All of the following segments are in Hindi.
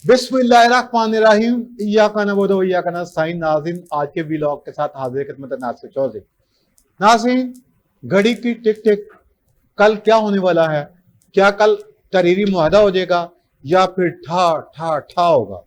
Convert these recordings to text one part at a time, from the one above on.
बिस्मिल्लाहिर्रहमानिर्रहीम इय्याका नअबुदु व इय्याका नस्तईन। नाज़रीन, आज के व्लॉग के साथ हाजिर खिदमत नासिर चौधरी। नाज़रीन, घड़ी की टिक टिक, कल क्या होने वाला है? क्या कल तहरीरी मुआहदा हो जाएगा या फिर ठा ठा ठा होगा?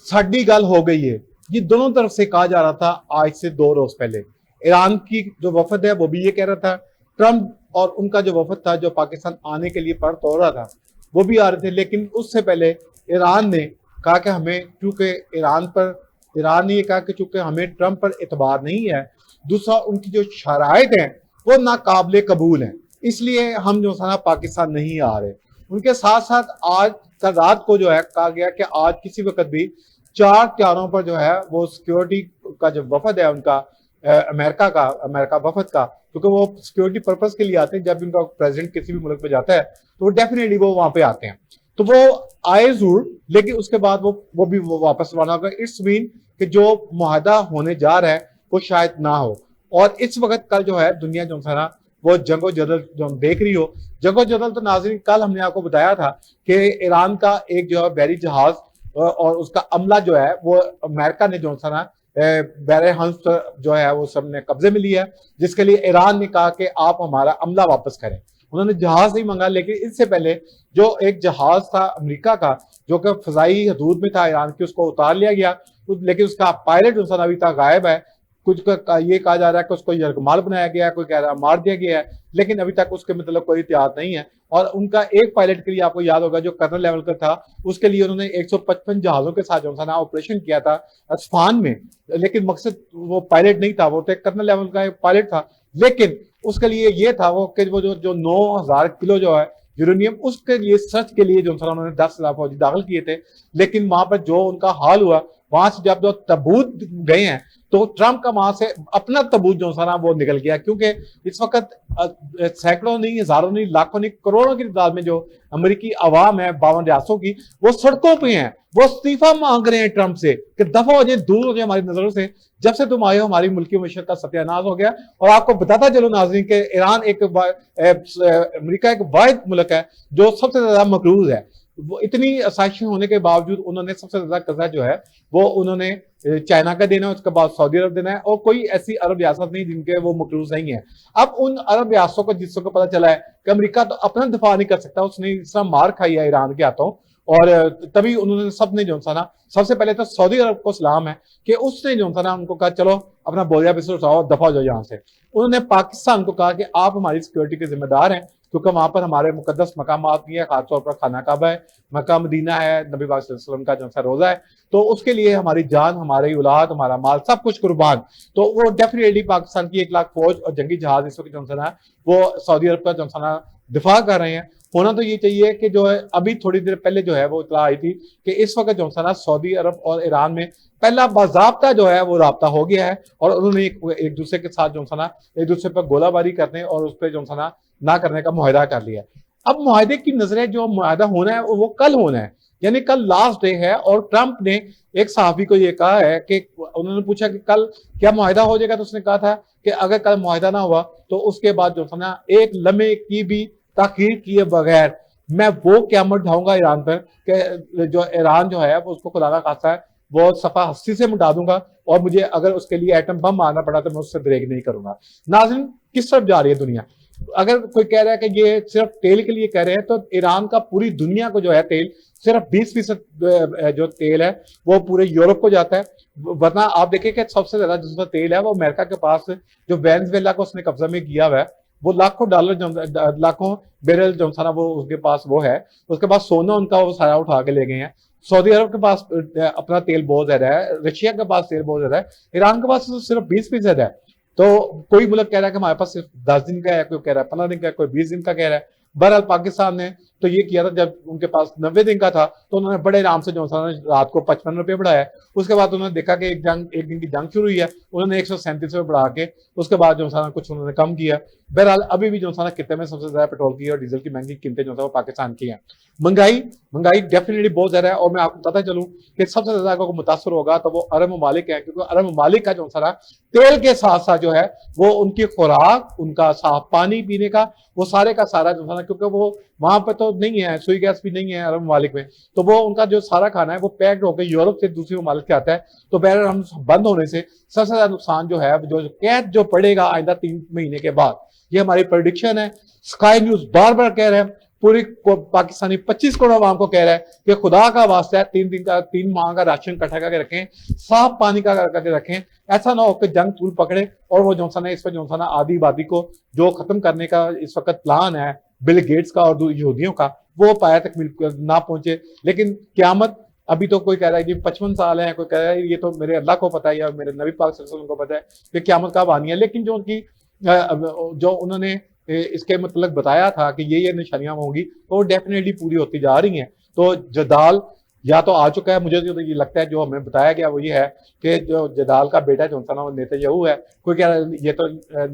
साडी गल हो गई है। ये दोनों तरफ से कहा जा रहा था आज से 2 रोज पहले। ईरान की जो वफद है वो भी ये कह रहा था, ट्रंप और उनका जो वफद था जो पाकिस्तान आने के लिए पड़ तोड़ रहा था वो भी आ रहे थे। लेकिन उससे पहले ईरान ने कहा कि हमें, चूंकि ईरान ने ये कहा कि चूंकि हमें ट्रंप पर एतबार नहीं है, दूसरा उनकी जो शराइत हैं वो नाकाबिले कबूल हैं, इसलिए हम जो है ना पाकिस्तान नहीं आ रहे। उनके साथ साथ आज कल रात को जो है कहा गया कि आज किसी वक्त भी 4 त्यारों पर जो है वो सिक्योरिटी का जो वफद है उनका, अमेरिका वफद का, क्योंकि वो सिक्योरिटी पर्पस के लिए आते हैं। जब उनका प्रेसिडेंट किसी भी मुल्क में जाता है तो वो डेफिनेटली वो वहां पे आते हैं, तो वो आए जरूर, लेकिन उसके बाद वो वापस रवाना होगा। इट्स मीन कि जो मुआहदा होने जा रहा है वो शायद ना हो। और इस वक्त कल जो है दुनिया जो है ना वो जंगो जदल जो हम देख रही हो, जंगो जदल तो नाज़रीन कल हमने आपको बताया था कि ईरान का एक जो है बैरी जहाज और उसका अमला जो है वो अमेरिका ने जो है ना बैरे हंस जो है वो सबने कब्जे में लिया है, जिसके लिए ईरान ने कहा कि आप हमारा अमला वापस करें। उन्होंने जहाज नहीं मंगा, लेकिन इससे पहले जो एक जहाज था अमेरिका का जो कि फजाई हदूद में था ईरान की, उसको उतार लिया गया, लेकिन उसका पायलट उसका अभी तक गायब है। कुछ का ये कहा जा रहा है कि उसको यरगमाल बनाया गया है, कोई कह रहा है मार दिया गया है, लेकिन अभी तक उसके मतलब कोई इतिहाद नहीं है। और उनका एक पायलट के लिए आपको याद होगा जो कर्नल लेवल का था, उसके लिए उन्होंने 155 जहाजों के साथ जो था ना ऑपरेशन किया था अस्फान में, लेकिन मकसद वो पायलट नहीं था, वो तो एक कर्नल लेवल का एक पायलट था। लेकिन उसके लिए ये था वो कि वो जो 9,000 किलो जो है यूरेनियम, उसके लिए सर्च के लिए जो उन्होंने 10,000 फौजी दाखिल किए थे। लेकिन वहां पर जो उनका हाल हुआ, वहां से जब जो तबूत गए हैं तो ट्रंप का वहां से अपना तबूत जो था वो निकल गया, क्योंकि इस वक्त सैकड़ों नहीं, हजारों नहीं, लाखों नहीं, करोड़ों की तादाद में जो अमेरिकी आवाम है 52 रियासतों की, वो सड़कों पे हैं, वो इस्तीफा मांग रहे हैं ट्रंप से कि दफा हो जाए, दूर हो जाए हमारी नजरों से। जब से तुम आए हो हमारी मुल्की मशरत का सत्यानाश हो गया। और आपको बताता चलो नाज़रीन के ईरान अमेरिका एक वाहिद मुल्क है जो सबसे ज्यादा मकरूज है। वो इतनी आसाइशें होने के बावजूद उन्होंने सबसे ज्यादा कर्जा जो है वो उन्होंने चाइना का देना है, उसके बाद सऊदी अरब देना है, और कोई ऐसी अरब रियासत नहीं जिनके वो मकरूज नहीं है। अब उन अरब रियासतों को जिसको पता चला है कि अमेरिका तो अपना दफा नहीं कर सकता, उसने इस तरह मार खाई है ईरान के हाथों, और तभी उन्होंने सबने जो था ना, सबसे पहले तो सऊदी अरब को सलाम है कि उसने जो था ना उनको कहा चलो अपना बोरिया बिस्तर उठाओ, दफा हो जाओ यहाँ से। उन्होंने पाकिस्तान को कहा कि आप हमारी सिक्योरिटी के जिम्मेदार हैं, क्योंकि वहां पर हमारे मुकद्दस मकामात भी है, खासतौर पर खाना काबा है, मक्का मदीना है, नबी पाक सल्लल्लाहु अलैहि वसल्लम का जो सा रोजा है, तो उसके लिए हमारी जान, हमारी औलाद, हमारा माल सब कुछ कुर्बान। तो वो डेफिनेटली पाकिस्तान की 1 लाख फौज और जंगी जहाज इस वक्त जो है वो सऊदी अरब का जो है दिफा कर रहे हैं। होना तो ये चाहिए कि जो है अभी थोड़ी देर पहले जो है वो इतला आई थी कि इस वक्त जो है सऊदी अरब और ईरान में पहला बाज़ाब्ता जो है वो राब्ता हो गया है, और उन्होंने एक दूसरे के साथ जो है एक दूसरे पर गोलाबारी करने और उस पर जो है ना करने का मुआहदा कर लिया है। अब मुआहदे की नजरें, जो मुआहदा होना है वो कल होना है, यानी कल लास्ट डे है। और ट्रंप ने एक सहाफी को ये कहा है कि उन्होंने पूछा कि कल क्या मुआहदा हो जाएगा, तो उसने कहा था कि अगर कल मुआहदा ना हुआ तो उसके बाद जो है ना एक लम्हे की भी ताखीर किए बगैर मैं वो क़यामत ढाऊंगा ईरान पर कि जो ईरान जो है वो उसको खुदा खासा है वो सफा हस्ती से मिटा दूंगा, और मुझे अगर उसके लिए एटम बम मारना पड़ा तो मैं उससे ब्रेक नहीं करूंगा। नाज़रीन, किस तरफ जा रही है दुनिया? अगर कोई कह रहा है कि ये सिर्फ तेल के लिए कह रहे हैं, तो ईरान का पूरी दुनिया को जो है तेल सिर्फ 20% जो तेल है वो पूरे यूरोप को जाता है। वरना आप देखें कि सबसे ज्यादा जिसका तेल है वो अमेरिका के पास, जो वेनेजुएला को उसने कब्जा में किया हुआ है, वो लाखों डॉलर, लाखों बैरल जो था ना वो उसके पास वो है। उसके पास सोना उनका वो सारा उठा के ले गए हैं। सऊदी अरब के पास अपना तेल बहुत ज्यादा है, रशिया के पास तेल बहुत ज्यादा है, ईरान के पास तो सिर्फ 20% है। तो कोई मुल्क कह रहा है कि हमारे पास सिर्फ 10 दिन का है, कोई कह रहा है 15 दिन का है, कोई 20 दिन का कह रहा है। बहरहाल पाकिस्तान ने तो ये किया था, जब उनके पास 90 दिन का था तो उन्होंने बड़े आराम से जो रात को 55 रुपये बढ़ाया। उसके बाद उन्होंने देखा कि एक दिन की जंग शुरू हुई है, उन्होंने 137 रुपये बढ़ा के उसके बाद जो कुछ उन्होंने कम किया। बहरहाल अभी भी जो कितने में सबसे ज्यादा पेट्रोल की और डीजल की महंगी कीमतें जो है वो पाकिस्तान की हैं। महंगाई डेफिनेटली बहुत ज्यादा है, और मैं आपको बताता चलूं कि सबसे ज्यादा अगर मुतासर होगा तो वो अरब ममालिक है, क्योंकि अरब ममालिक का जो सारा तेल के साथ साथ जो है वो उनकी खुराक, उनका साफ पानी पीने का, वो सारे का सारा जो है ना, क्योंकि वो वहां पर तो नहीं है, सुई गैस भी नहीं है अरब ममालिक में, तो वो उनका जो सारा खाना है वो पैक्ड होकर यूरोप से दूसरे ममालिक से आता है। तो बहर हम बंद होने से सबसे ज्यादा नुकसान जो है, जो कैद जो पड़ेगा आइंदा 3 महीने के बाद, ये हमारी प्रेडिक्शन है। स्काई न्यूज बार बार कह रहे हैं, पूरी पाकिस्तानी 25 करोड़ आवाम को कह रहा है कि खुदा का वास्ता है 3 माह का राशन इकट्ठा करके रखें, साफ पानी का करके रखें। ऐसा ना हो कि जंग तूल पकड़े और वो जो है इस पर जो है आधी आबादी को जो खत्म करने का इस वक्त प्लान है बिल गेट्स का और यहूदियों का, वो पाया तक ना पहुंचे। लेकिन क्यामत अभी तो कोई कह रहा है कि 55 साल है, कोई कह रहा है ये तो मेरे अल्लाह को पता है या मेरे नबी पाक सल्लल्लाहु अलैहि वसल्लम को पता है कि क्यामत कब आनी है। लेकिन जो उनकी जो उन्होंने इसके मतलब बताया था कि ये निशानियां होंगी, तो वो डेफिनेटली पूरी होती जा रही हैं। तो जदाल या तो आ चुका है, मुझे तो ये लगता है जो हमें बताया गया वो ये है कि जो जदाल का बेटा जो वो नेतन्याहू है, कोई कह रहा है ये तो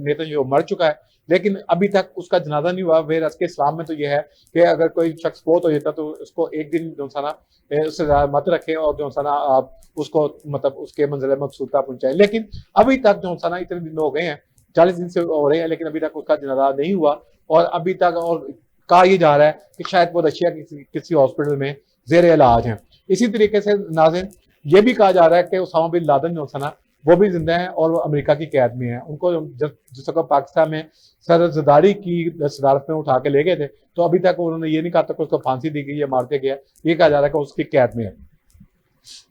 नेतन्याहू मर चुका है, लेकिन अभी तक उसका जनाजा नहीं हुआ। फिर के इस्लाम में तो ये है कि अगर कोई शख्स फौत हो जाता तो उसको एक दिन जो है ना उससे ज्यादा मत रखें और जो है ना आप उसको मतलब उसके मंजिल मकसूद तक पहुंचाएं। लेकिन अभी तक जो है ना इतने दिन हो गए हैं, 40 दिन से हो रहे हैं, लेकिन अभी तक उसका जनाजा नहीं हुआ। और अभी तक और कहा यह जा रहा है कि शायद वो रशिया किसी हॉस्पिटल में जेर इलाज हैं। इसी तरीके से नाज़रीन ये भी कहा जा रहा है कि उसामा बिन लादेन जो है ना वो भी जिंदा हैं और वो अमेरिका की कैद में है। उनको जिस वक्त पाकिस्तान में सर जदारी की सदारत में उठा के ले गए थे, तो अभी तक उन्होंने ये नहीं कहा था कि उसको फांसी दी गई या मार दिया गया, ये कहा जा रहा है कि उसकी कैद में है।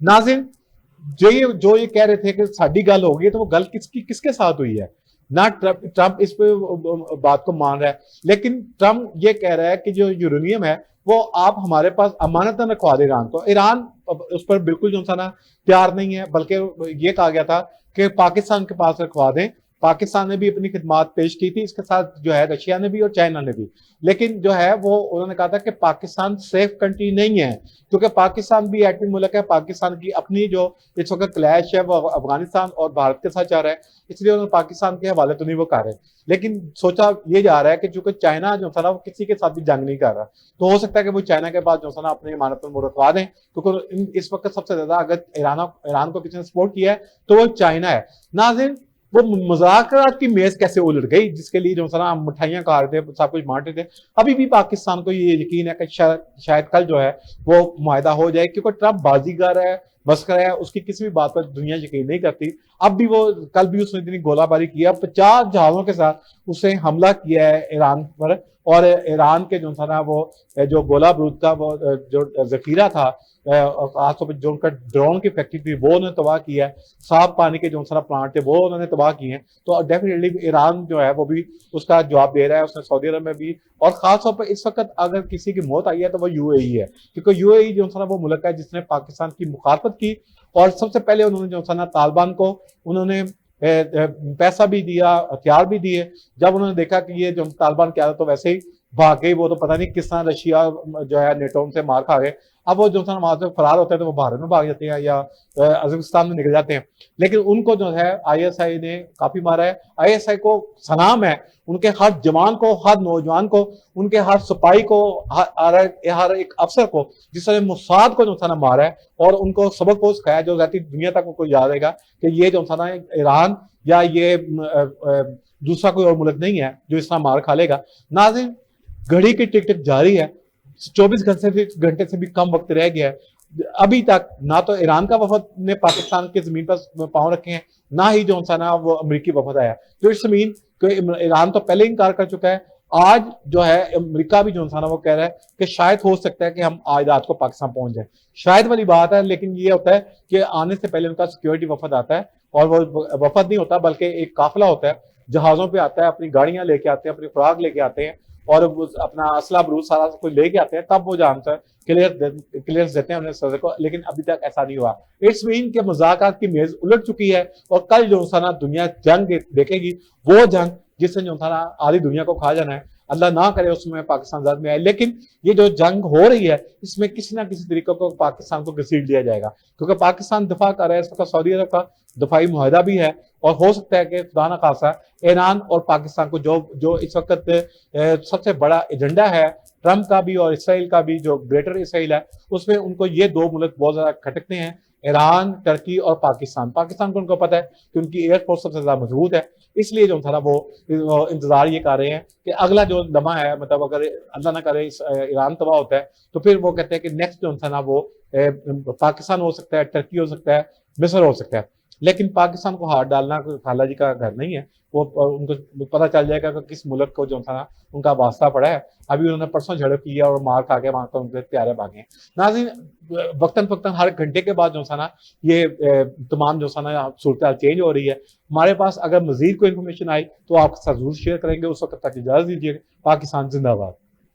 नाज़रीन जो ये कह रहे थे कि साड़ी गल होगी, तो वो गल किसके साथ हुई है? ना ट्रंप इस पे बात को मान रहा है, लेकिन ट्रंप ये कह रहा है कि जो यूरेनियम है वो आप हमारे पास अमानतन रखवा दे ईरान को। ईरान उस पर बिल्कुल जो ना तैयार नहीं है, बल्कि ये कहा गया था कि पाकिस्तान के पास रखवा दें। पाकिस्तान ने भी अपनी खिदमात पेश की थी, इसके साथ जो है रशिया ने भी और चाइना ने भी। लेकिन जो है वो उन्होंने कहा था कि पाकिस्तान सेफ कंट्री नहीं है, क्योंकि पाकिस्तान भी एटमी मुल्क है। पाकिस्तान की अपनी जो इस वक्त क्लैश है वो अफगानिस्तान और भारत के साथ जा रहा है, इसलिए उन्होंने पाकिस्तान के हवाले तो नहीं वो कर रहे। लेकिन सोचा ये जा रहा है कि चूंकि चाइना जो था ना वो किसी के साथ भी जंग नहीं कर रहा, तो हो सकता है कि वो चाइना के बाद जो है ना अपनी इमारत पर रखवा दें, क्योंकि इस वक्त सबसे ज्यादा अगर ईरान को किसी ने सपोर्ट किया है तो वो चाइना है। नाज़रीन वो मुज़ाकरात की मेज कैसे उलट गई, जिसके लिए जो है हम मिठाइयां खा रहे थे, सब कुछ बांट रहे थे। अभी भी पाकिस्तान को ये यकीन है कि शायद कल जो है वो मुआहदा हो जाए, क्योंकि ट्रंप बाजीगर है, मस्कर है, उसकी किसी भी बात पर दुनिया यकीन नहीं करती। अब भी वो कल भी उसने इतनी गोलाबारी किया, 50 जहाजों के साथ उसने हमला किया है ईरान पर, और ईरान के जो था ना वो जो गोला बारूद का वो जो जखीरा था, खासतौर पर जो उनका ड्रोन की फैक्ट्री थी वो उन्होंने तबाह किया है, साफ पानी के जो सारा प्लांट थे वो उन्होंने तबाह किए हैं। तो डेफिनेटली ईरान जो है वो भी उसका जवाब दे रहा है, उसने सऊदी अरब में भी। और खासतौर पर इस वक्त अगर किसी की मौत आई है तो वो यूएई है, क्योंकि यूएई जो है वो मुल्क है जिसने पाकिस्तान की मुखालफत की, और सबसे पहले उन्होंने जो है ना तालिबान को उन्होंने पैसा भी दिया, हथियार भी दिए। जब उन्होंने देखा कि ये जो तालिबान क्या था तो वैसे ही भाग गई, वो तो पता नहीं किस तरह रशिया जो है नेटो से मार खा गए। अब वो जो है वहां से फरार होते हैं तो वो भारत में भाग जाते हैं या अजकिस्तान में निकल जाते हैं। लेकिन उनको जो है आईएसआई ने काफी मारा है। आईएसआई को सलाम है उनके हर जवान को, हर नौजवान को, उनके हर सिपाही को, हर एक अफसर को, जिस तरह मुसाद को जो था ना मारा है और उनको सबक को सिखाया, जो रहती दुनिया तक उनको याद रहेगा कि ये जो था ना ईरान या ये दूसरा कोई और मुल्क नहीं है जो इस तरह मार खा लेगा। नाज़रीन घड़ी की टिक टिक जारी है, 24 घंटे से भी कम वक्त रह गया है। अभी तक ना तो ईरान का वफद ने पाकिस्तान की जमीन पर पांव रखे हैं, ना ही जो ना वो अमेरिकी वफद आया। तो इस जमीन ईरान तो पहले इनकार कर चुका है। आज जो है अमेरिका भी जो ना वो कह रहा है कि शायद हो सकता है कि हम आज रात को पाकिस्तान पहुंच जाए। शायद वाली बात है, लेकिन ये होता है कि आने से पहले उनका सिक्योरिटी वफद आता है, और वो वफद नहीं होता बल्कि एक काफिला होता है, जहाजों पे आता है, अपनी गाड़ियां लेके आते हैं, अपनी खुराक लेके आते हैं और अपना असला बरूद सारा कुछ लेके आते हैं, तब वो जानता है क्लियरेंस देते हैं उन्हें सदर को। लेकिन अभी तक ऐसा नहीं हुआ। इट्स मीन के मुज़ाकरात की मेज उलट चुकी है, और कल जो ना दुनिया जंग देखेगी, वो जंग जिससे जो ना आधी दुनिया को खा जाना है। अल्लाह ना करे उसमें पाकिस्तान ज़द में आए, लेकिन ये जो जंग हो रही है इसमें किसी ना किसी तरीके को पाकिस्तान को घसीट लिया जाएगा, क्योंकि पाकिस्तान दफा कर रहा है। इस वक्त सऊदी अरब का दफाई मुआहदा भी है, और हो सकता है कि खुदा ना खासा ईरान और पाकिस्तान को जो इस वक्त सबसे बड़ा एजेंडा है ट्रंप का भी और इसराइल का भी, जो ग्रेटर इसराइल है, उसमें उनको ये दो मुल्क बहुत ज्यादा खटकते हैं ईरान, टर्की और पाकिस्तान। पाकिस्तान को उनको पता है कि उनकी एयरफोर्स सबसे ज्यादा मजबूत है, इसलिए जो था ना वो इंतजार ये कर रहे हैं कि अगला जो लम्हा है, मतलब अगर अल्लाह ना करे ईरान तबाह होता है तो फिर वो कहते हैं कि नेक्स्ट जो था ना वो पाकिस्तान हो सकता है, टर्की हो सकता है, मिस्र हो सकता है। लेकिन पाकिस्तान को हाथ डालना कोई खाला जी का घर नहीं है। वो उनको पता चल जाएगा कि किस मुल्क को जो था ना उनका वास्ता पड़ा है। अभी उन्होंने परसों झड़प किया और मार खा के वहां पर उनके प्यारे भागे। नाज़रीन, वक्तन वक्तन हर घंटे के बाद जो था ना ये तमाम जो था ना सूरत चेंज हो रही है। हमारे पास अगर मजीद कोई इन्फॉर्मेशन आई तो आपके साथ जरूर शेयर करेंगे। उस वक्त तक इजाजत दीजिए। पाकिस्तान जिंदाबाद।